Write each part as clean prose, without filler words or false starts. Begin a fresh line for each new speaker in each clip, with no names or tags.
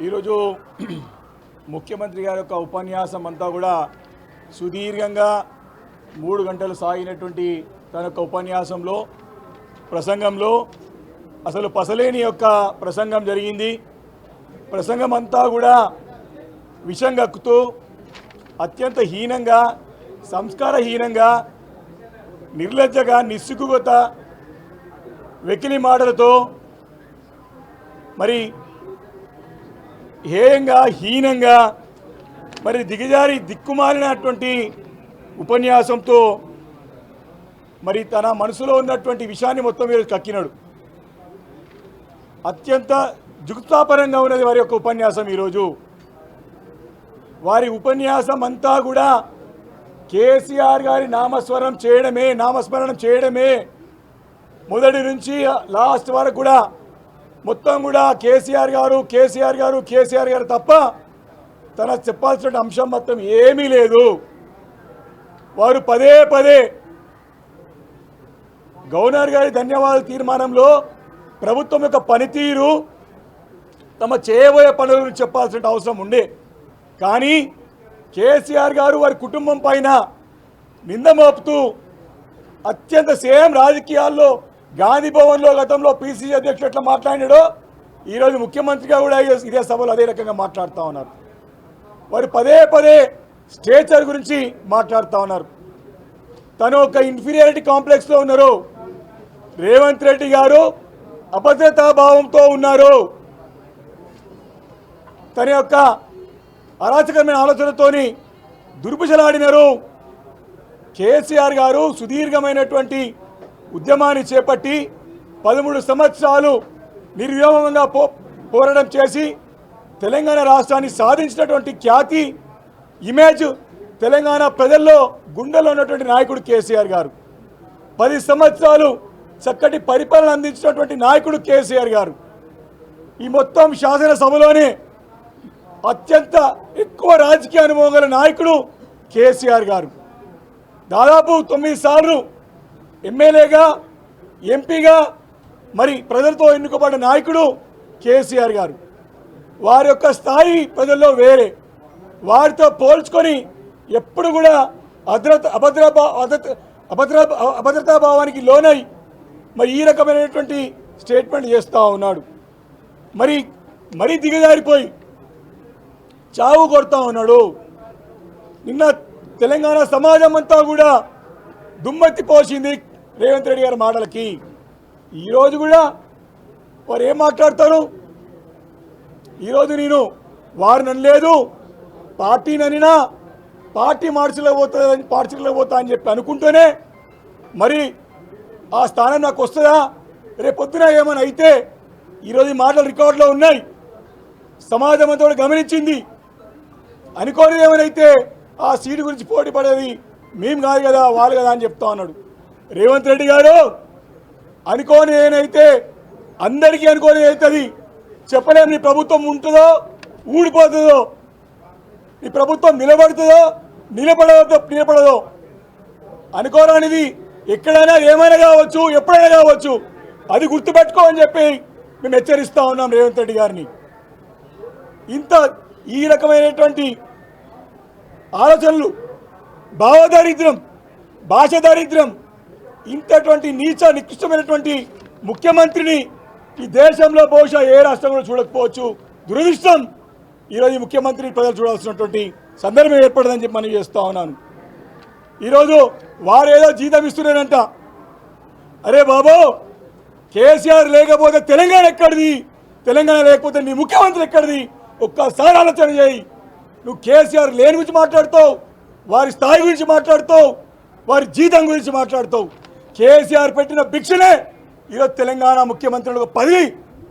ఈరోజు ముఖ్యమంత్రి గారి యొక్క ఉపన్యాసం అంతా కూడా సుదీర్ఘంగా 3 గంటలు సాగినటువంటి తన యొక్క ఉపన్యాసంలో ప్రసంగంలో అసలు పసలేని యొక్క ప్రసంగం జరిగింది. ప్రసంగం అంతా కూడా విషం గక్కుతూ అత్యంత హీనంగా, సంస్కారహీనంగా, నిర్లజ్జగా, నిస్సిగ్గుగత వెకిలి మాటలతో మరి హేయంగా, హీనంగా, మరి దిగజారి దిక్కుమాలినటువంటి ఉపన్యాసంతో మరి తన మనసులో ఉన్నటువంటి విషయాన్ని మొత్తం మీద కక్కినాడు. అత్యంత జుగుప్సాకరంగా ఉన్నది వారి యొక్క ఉపన్యాసం. ఈరోజు వారి ఉపన్యాసం అంతా కూడా కేసీఆర్ గారి నామస్మరణం చేయడమే మొదటి నుంచి లాస్ట్ వరకు కూడా మొత్తం కూడా కేసీఆర్ గారు తప్ప తన చెప్పాల్సిన అంశం మొత్తం ఏమీ లేదు. వారు పదే పదే గవర్నర్ గారి ధన్యవాదాల తీర్మానంలో ప్రభుత్వం యొక్క పనితీరు, తమ చేయబోయే పనులను చెప్పాల్సిన అవసరం ఉండే. కానీ కేసీఆర్ గారు వారి కుటుంబం పైన నింద మోపుతూ అత్యంత సేమ్ రాజకీయాల్లో గాంధీ భవన్లో గతంలో పిసిసి అధ్యక్షుడు ఎట్లా మాట్లాడినాడో ఈరోజు ముఖ్యమంత్రిగా కూడా ఇదే సభలో అదే రకంగా మాట్లాడుతూ ఉన్నారు. వారు పదే పదే స్టేచర్ గురించి మాట్లాడుతూ ఉన్నారు. తను ఒక ఇన్ఫీరియారిటీ కాంప్లెక్స్లో ఉన్నారు. రేవంత్ రెడ్డి గారు అభద్రతా భావంతో ఉన్నారు. తన యొక్క అరాచకమైన ఆలోచనతోని దుర్భుషలాడినారు. కేసీఆర్ గారు సుదీర్ఘమైనటువంటి ఉద్యమాన్ని చేపట్టి 13 సంవత్సరాలు నిర్వ్యూహంగా పోరాటం చేసి తెలంగాణ రాష్ట్రాన్ని సాధించినటువంటి ఖ్యాతి, ఇమేజ్ తెలంగాణ ప్రజల్లో గుండెల్లో ఉన్నటువంటి నాయకుడు కేసీఆర్ గారు. 10 సంవత్సరాలు చక్కటి పరిపాలన అందించినటువంటి నాయకుడు కేసీఆర్ గారు. ఈ మొత్తం శాసనసభలోనే అత్యంత ఎక్కువ రాజకీయ అనుభవం గల నాయకుడు కేసీఆర్ గారు. దాదాపు 9 సార్లు ఎమ్మెల్యేగా, ఎంపీగా మరి ప్రజలతో ఎన్నుకోబడిన నాయకుడు కేసీఆర్ గారు. వారి యొక్క స్థాయి ప్రజల్లో వేరే. వారితో పోల్చుకొని ఎప్పుడు కూడా అభద్రతా భావానికి లోనై మరి ఈ రకమైనటువంటి స్టేట్మెంట్ చేస్తూ ఉన్నాడు. మరి దిగజారిపోయి చావు కొడతా ఉన్నాడు. నిన్న తెలంగాణ సమాజం అంతా కూడా దుమ్మెత్తి పోసింది రేవంత్ రెడ్డి గారి మాటలకి. ఈరోజు కూడా వారు ఏం మాట్లాడతారు? ఈరోజు నేను వారిని అనలేదు, పార్టీని అనినా పార్టీ మార్చిలో పోతా అని చెప్పి అనుకుంటూనే మరి ఆ స్థానం నాకు వస్తుందా? రేపొద్దున ఏమైనా అయితే ఈరోజు ఈ మాటలు రికార్డులో ఉన్నాయి, సమాజం అంతా కూడా గమనించింది. అనుకోనిది ఏమైనా ఆ సీటు గురించి పోటీ పడేది మేము కాదు కదా, వాళ్ళు కదా అని చెప్తా ఉన్నాడు రేవంత్ రెడ్డి గారు. అనుకోని ఏనైతే అందరికీ అనుకోని అవుతుంది. చెప్పలేము నీ ప్రభుత్వం ఉంటుందో ఊడిపోతుందో, నీ ప్రభుత్వం నిలబడదో. అనుకోరానిది ఎక్కడైనా ఏమైనా కావచ్చు, ఎప్పుడైనా కావచ్చు. అది గుర్తుపెట్టుకో అని చెప్పి మేము హెచ్చరిస్తూ ఉన్నాం రేవంత్ రెడ్డి గారిని. ఈ రకమైనటువంటి ఆలోచనలు, భావదారిద్ర్యం, భాష దారిద్ర్యం, ఇంతటువంటి నికృష్టమైనటువంటి ముఖ్యమంత్రిని ఈ దేశంలో బహుశా ఏ రాష్ట్రంలో చూడకపోవచ్చు. దురదృష్టం ఈరోజు ముఖ్యమంత్రి ప్రజలు చూడాల్సినటువంటి సందర్భం ఏర్పడదని చెప్పి మనం చేస్తూ ఉన్నాను. ఈరోజు వారు ఏదో జీతం ఇస్తున్నారంట. అరే బాబు, కేసీఆర్ లేకపోతే తెలంగాణ ఎక్కడిది? తెలంగాణ లేకపోతే నీ ముఖ్యమంత్రి ఎక్కడిది? ఒక్కసారి ఆలోచన చేయి. నువ్వు కేసీఆర్ లేని గురించి మాట్లాడుతావు, వారి స్థాయి గురించి మాట్లాడుతావు, వారి జీతం గురించి మాట్లాడుతావు. కేసీఆర్ పెట్టిన భిక్షనే ఈరోజు తెలంగాణ ముఖ్యమంత్రులకు 10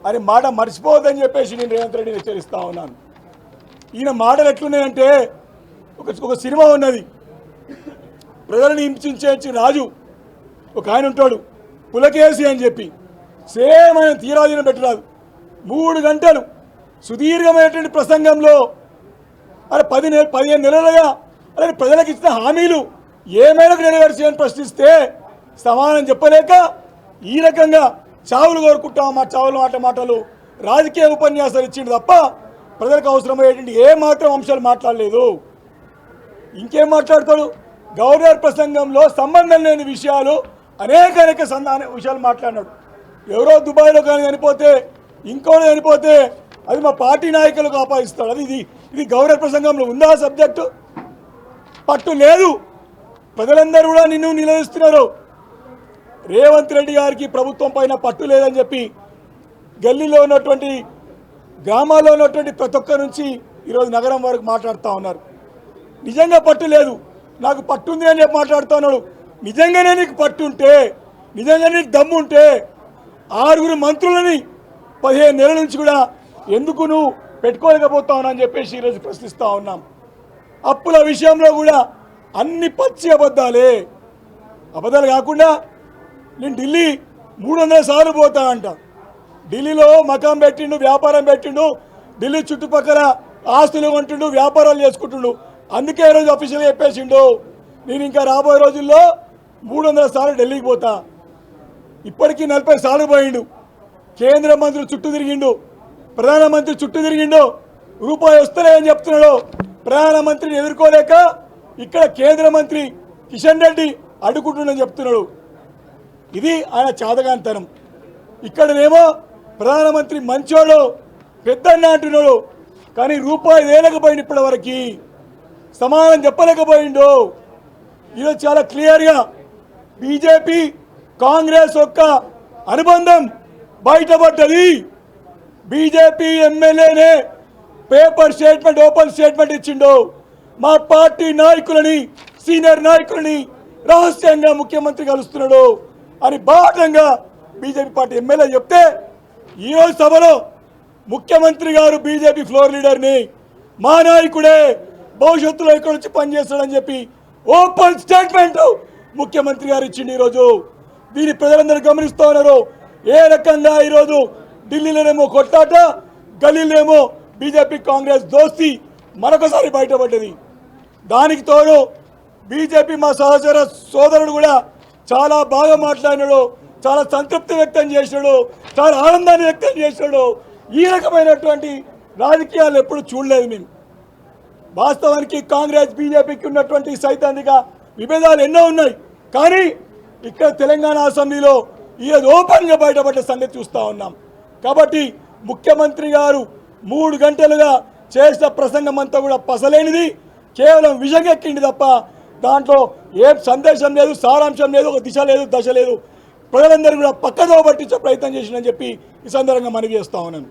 అని మాట మర్చిపోవద్దని చెప్పేసి నేను రేవంత్ రెడ్డిని హెచ్చరిస్తూ ఉన్నాను. ఈయన మాటలు ఎట్లున్నాయంటే ఒక సినిమా ఉన్నది, ప్రజలను హింసించే రాజు ఒక ఆయన ఉంటాడు, పులకేసి అని చెప్పి. సేమ్ ఆయన తీరాధీన పెట్టరాదు. 3 గంటలు సుదీర్ఘమైనటువంటి ప్రసంగంలో అరే 15 నెలలుగా అరే ప్రజలకు ఇచ్చిన హామీలు ఏ మేరకు నెరవేర్చాయని ప్రశ్నిస్తే సమాధానం చెప్పలేక ఈ రకంగా చావులు కోరుకుంటాం, మా చావులు మాటలు రాజకీయ ఉపన్యాసాలు ఇచ్చింది తప్ప ప్రజలకు అవసరమయ్యేటువంటి ఏ మాత్రం అంశాలు మాట్లాడలేదు. ఇంకేం మాట్లాడతాడు? గవర్నర్ ప్రసంగంలో సంబంధం లేని విషయాలు అనేక విషయాలు మాట్లాడినాడు. ఎవరో దుబాయ్లో కానీ చనిపోతే, ఇంకోటి చనిపోతే అది మా పార్టీ నాయకులకు ఆపాదిస్తాడు. అది ఇది గవర్నర్ ప్రసంగంలో ఉందా సబ్జెక్టు? పట్టు లేదు. ప్రజలందరూ కూడా నిన్ను నిలదీస్తున్నారు. రేవంత్ రెడ్డి గారికి ప్రభుత్వం పైన పట్టు లేదని చెప్పి గల్లీలో ఉన్నటువంటి గ్రామాల్లో ఉన్నటువంటి ప్రతి ఒక్క నుంచి ఈరోజు నగరం వరకు మాట్లాడుతూ ఉన్నారు. నిజంగా పట్టు లేదు, నాకు పట్టుంది అని చెప్పి మాట్లాడుతూ ఉన్నాడు. నిజంగానే నీకు పట్టుంటే, నిజంగా నీకు దమ్ముంటే 6 మంత్రులని 15 నెలల నుంచి కూడా ఎందుకు నువ్వు పెట్టుకోలేకపోతావు అని చెప్పేసి ఈరోజు ప్రశ్నిస్తూ ఉన్నాం. అప్పుల విషయంలో కూడా అన్ని పచ్చి అబద్ధాలే. అబద్ధాలు కాకుండా నేను ఢిల్లీ 300 సార్లు పోతా అంట. ఢిల్లీలో మకాం పెట్టిండు, వ్యాపారం పెట్టిండు, ఢిల్లీ చుట్టుపక్కల ఆస్తులు కొంటుండు, వ్యాపారాలు చేసుకుంటుండు. అందుకే ఈరోజు అఫీషియల్గా చెప్పేసిండు నేను ఇంకా రాబోయే రోజుల్లో 300 సార్లు ఢిల్లీకి పోతా. ఇప్పటికీ 40 సార్లు పోయిండు. కేంద్ర మంత్రులు చుట్టూ తిరిగిండు, ప్రధానమంత్రి చుట్టూ తిరిగిండు, రూపాయి వస్తలే అని చెప్తున్నాడు. ప్రధానమంత్రిని ఎదుర్కోలేక ఇక్కడ కేంద్ర మంత్రి కిషన్ రెడ్డి అడ్డుకుంటుండని చెప్తున్నాడు. ఇది ఆయన చాదగాంతనం. ఇక్కడనేమో ప్రధానమంత్రి మంచోడు, పెద్దన్న అంటున్నాడు, కానీ రూపాయి వేయలేకపోయింది. ఇప్పటివరకు సమాధానం చెప్పలేకపోయిండు. ఈరోజు చాలా క్లియర్గా బీజేపీ కాంగ్రెస్ యొక్క అనుబంధం బయటపడ్డది. బీజేపీ ఎమ్మెల్యేనే పేపర్ స్టేట్మెంట్, ఓపెన్ స్టేట్మెంట్ ఇచ్చిండు. మా పార్టీ నాయకులని, సీనియర్ నాయకులని రహస్యంగా ముఖ్యమంత్రి కలుస్తున్నాడు అని బాటంగా బీజేపీ పార్టీ ఎమ్మెల్యే చెప్తే, ఈరోజు సభలో ముఖ్యమంత్రి గారు బీజేపీ ఫ్లోర్ లీడర్ని, మా నాయకుడే భవిష్యత్తులో ఇక్కడ నుంచి పనిచేస్తాడని చెప్పి ఓపెన్ స్టేట్మెంట్ ముఖ్యమంత్రి గారు ఇచ్చిండు. ఈరోజు దీన్ని ప్రజలందరూ గమనిస్తూ ఉన్నారు. ఏ రకంగా ఈరోజు ఢిల్లీలోనేమో కొట్లాట, గల్లీలోనేమో బీజేపీ కాంగ్రెస్ దోస్తీ మరొకసారి బయటపడ్డది. దానికి తోడు బీజేపీ మా సహచర సోదరుడు కూడా చాలా బాగా మాట్లాడినాడు, చాలా సంతృప్తి వ్యక్తం చేసినాడు, చాలా ఆనందాన్ని వ్యక్తం చేసినాడు. ఈ రకమైనటువంటి రాజకీయాలు ఎప్పుడు చూడలేదు మేము. వాస్తవానికి కాంగ్రెస్ బీజేపీకి ఉన్నటువంటి సైద్ధాంతిక విభేదాలు ఎన్నో ఉన్నాయి, కానీ ఇక్కడ తెలంగాణ అసెంబ్లీలో ఈరోజు ఓపెన్గా బయటపడ్డ సంగతి చూస్తూ ఉన్నాం. కాబట్టి ముఖ్యమంత్రి గారు 3 గంటలుగా చేసిన ప్రసంగం అంతా కూడా పసలేనిది, కేవలం విషగెక్కింది తప్ప దాంట్లో ఏం సందేశం లేదు, సారాంశం లేదు, ఒక దిశ లేదు, దశ లేదు. ప్రజలందరూ కూడా పక్కదో పట్టించే ప్రయత్నం చేసిందని చెప్పి ఈ సందర్భంగా మనవి చేస్తా ఉన్నాను.